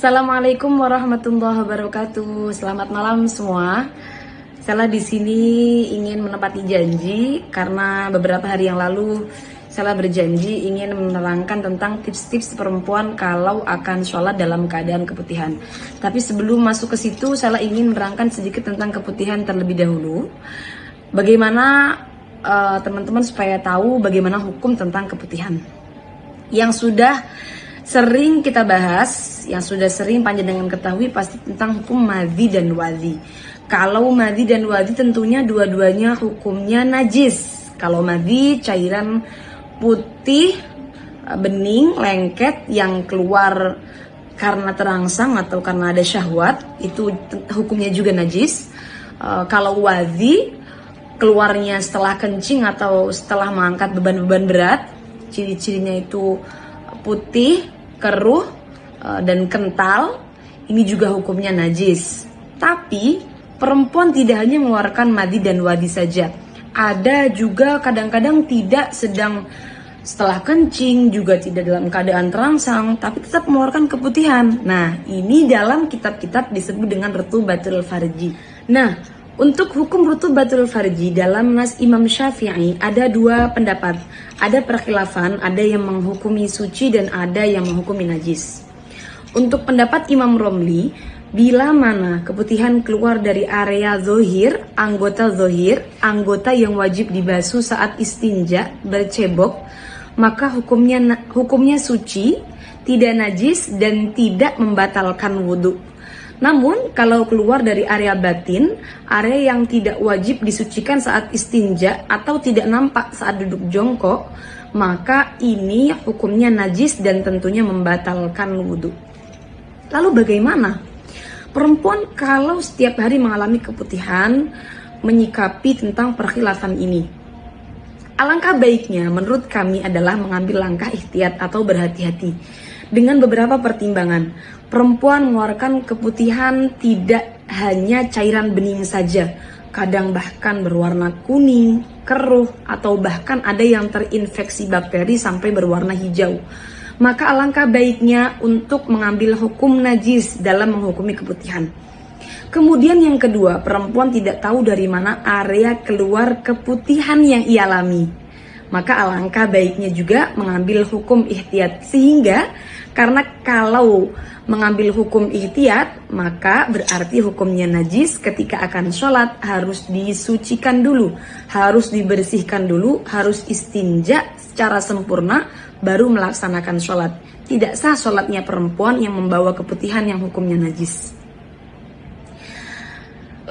Assalamualaikum warahmatullahi wabarakatuh. Selamat malam semua. Saya di sini ingin menepati janji karena beberapa hari yang lalu saya berjanji ingin menerangkan tentang tips-tips perempuan kalau akan sholat dalam keadaan keputihan. Tapi sebelum masuk ke situ, saya ingin menerangkan sedikit tentang keputihan terlebih dahulu. Bagaimana teman-teman supaya tahu bagaimana hukum tentang keputihan yang sudah sering kita bahas, yang sudah sering panjenengan ketahui pasti tentang hukum madhi dan wadhi. Kalau madhi dan wadhi tentunya dua-duanya hukumnya najis. Kalau madhi cairan putih, bening, lengket yang keluar karena terangsang atau karena ada syahwat, itu hukumnya juga najis. Kalau wadhi keluarnya setelah kencing atau setelah mengangkat beban-beban berat, ciri-cirinya itu putih, keruh, dan kental, ini juga hukumnya najis. Tapi perempuan tidak hanya mengeluarkan madhi dan wadhi saja, ada juga kadang-kadang tidak sedang setelah kencing, juga tidak dalam keadaan terangsang, tapi tetap mengeluarkan keputihan. Nah, ini dalam kitab-kitab disebut dengan rutubatul farji. Nah, untuk hukum rutubatul farji dalam nas Imam Syafi'i ada dua pendapat. Ada perkhilafan, ada yang menghukumi suci dan ada yang menghukumi najis. Untuk pendapat Imam Romli, bila mana keputihan keluar dari area zohir, anggota yang wajib dibasuh saat istinja, bercebok, maka hukumnya suci, tidak najis dan tidak membatalkan wudhu. Namun, kalau keluar dari area batin, area yang tidak wajib disucikan saat istinja atau tidak nampak saat duduk jongkok, maka ini hukumnya najis dan tentunya membatalkan wudhu. Lalu bagaimana? Perempuan kalau setiap hari mengalami keputihan, menyikapi tentang perkhilafan ini. Alangkah baiknya menurut kami adalah mengambil langkah ihtiyat atau berhati-hati. Dengan beberapa pertimbangan, perempuan mengeluarkan keputihan tidak hanya cairan bening saja, kadang bahkan berwarna kuning, keruh, atau bahkan ada yang terinfeksi bakteri sampai berwarna hijau. Maka alangkah baiknya untuk mengambil hukum najis dalam menghukumi keputihan. Kemudian yang kedua, perempuan tidak tahu dari mana area keluar keputihan yang ia alami. Maka alangkah baiknya juga mengambil hukum ihtiyat, sehingga karena kalau mengambil hukum ihtiyat, maka berarti hukumnya najis. Ketika akan sholat harus disucikan dulu, harus dibersihkan dulu, harus istinja secara sempurna, baru melaksanakan sholat. Tidak sah sholatnya perempuan yang membawa keputihan yang hukumnya najis.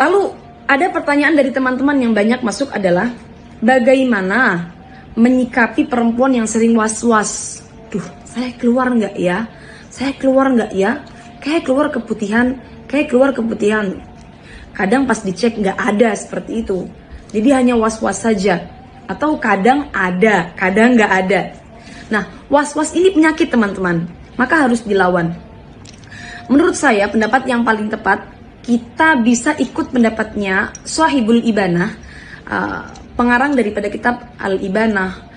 Lalu ada pertanyaan dari teman-teman yang banyak masuk adalah, bagaimana menyikapi perempuan yang sering was-was? Duh, saya keluar nggak ya? Saya keluar nggak ya? Kayak keluar keputihan. Kadang pas dicek nggak ada seperti itu. Jadi hanya was-was saja. Atau kadang ada, kadang nggak ada. Nah, was-was ini penyakit teman-teman. Maka harus dilawan. Menurut saya pendapat yang paling tepat, kita bisa ikut pendapatnya Shahibul Ibanah, pengarang daripada kitab Al-Ibanah,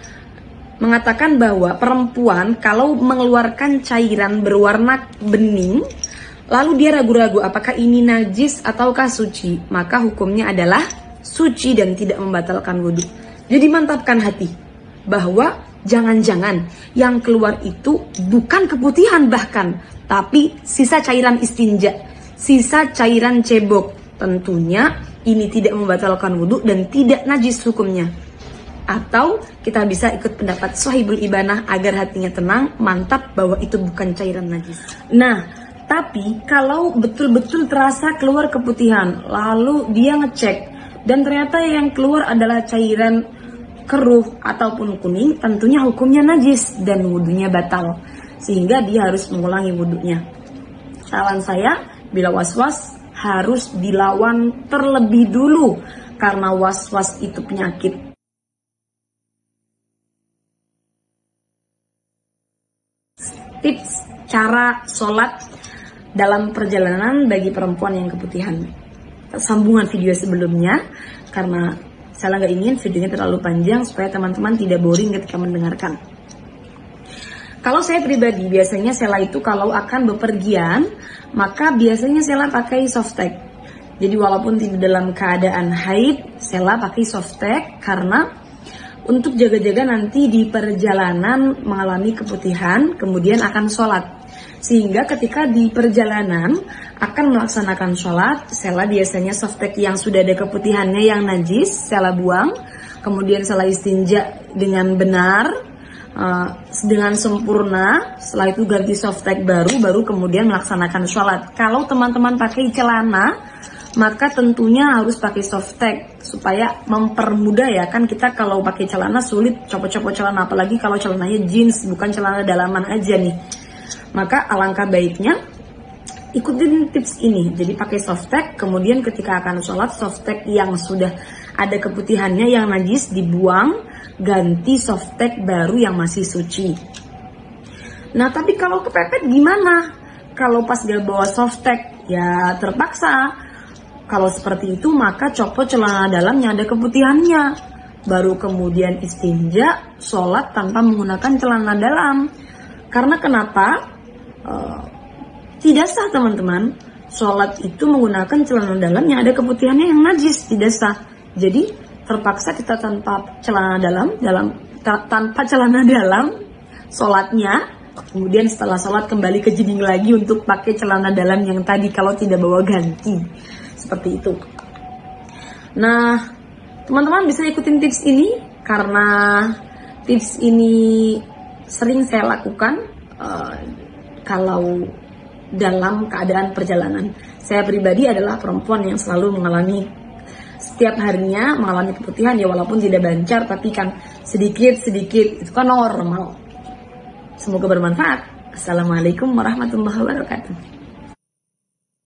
mengatakan bahwa perempuan kalau mengeluarkan cairan berwarna bening, lalu dia ragu-ragu apakah ini najis ataukah suci, maka hukumnya adalah suci dan tidak membatalkan wudhu. Jadi mantapkan hati bahwa jangan-jangan yang keluar itu bukan keputihan bahkan, tapi sisa cairan istinja, sisa cairan cebok. Tentunya ini tidak membatalkan wudhu dan tidak najis hukumnya. Atau kita bisa ikut pendapat Shahibul Ibanah agar hatinya tenang, mantap bahwa itu bukan cairan najis. Nah, tapi kalau betul-betul terasa keluar keputihan, lalu dia ngecek dan ternyata yang keluar adalah cairan keruh ataupun kuning, tentunya hukumnya najis dan wudhunya batal, sehingga dia harus mengulangi wudhunya. Saran saya, bila was-was harus dilawan terlebih dulu, karena was-was itu penyakit. Tips cara sholat dalam perjalanan bagi perempuan yang keputihan. Sambungan video sebelumnya, karena saya nggak ingin videonya terlalu panjang supaya teman-teman tidak boring ketika mendengarkan. Kalau saya pribadi, biasanya Sela itu kalau akan bepergian, maka biasanya Sela pakai softtek. Jadi walaupun tidak dalam keadaan haid, Sela pakai softtek karena untuk jaga-jaga nanti di perjalanan mengalami keputihan, kemudian akan sholat. Sehingga ketika di perjalanan akan melaksanakan sholat, Sela biasanya softtek yang sudah ada keputihannya yang najis, Sela buang. Kemudian Sela istinja dengan benar, dengan sempurna. Setelah itu ganti softtek baru kemudian melaksanakan sholat. Kalau teman-teman pakai celana, maka tentunya harus pakai softtek supaya mempermudah ya, kan kita kalau pakai celana sulit copot-copot celana, apalagi kalau celananya jeans bukan celana dalaman aja nih. Maka alangkah baiknya ikutin tips ini, jadi pakai softtek, kemudian ketika akan sholat softtek yang sudah ada keputihannya yang najis dibuang, ganti softtek baru yang masih suci. Nah tapi kalau kepepet gimana? Kalau pas gak bawa softtek ya terpaksa. Kalau seperti itu maka copot celana dalam yang ada keputihannya, baru kemudian istinja, sholat tanpa menggunakan celana dalam. Karena kenapa? Tidak sah teman-teman, sholat itu menggunakan celana dalam yang ada keputihannya yang najis, tidak sah. Jadi terpaksa kita tanpa celana dalam sholatnya, kemudian setelah sholat kembali ke jeding lagi untuk pakai celana dalam yang tadi kalau tidak bawa ganti, seperti itu. Nah teman-teman bisa ikutin tips ini karena tips ini sering saya lakukan kalau dalam keadaan perjalanan. Saya pribadi adalah perempuan yang selalu mengalami setiap harinya mengalami keputihan ya, walaupun tidak bancar tapi kan sedikit-sedikit, itu kan normal. Semoga bermanfaat. Assalamualaikum warahmatullahi wabarakatuh.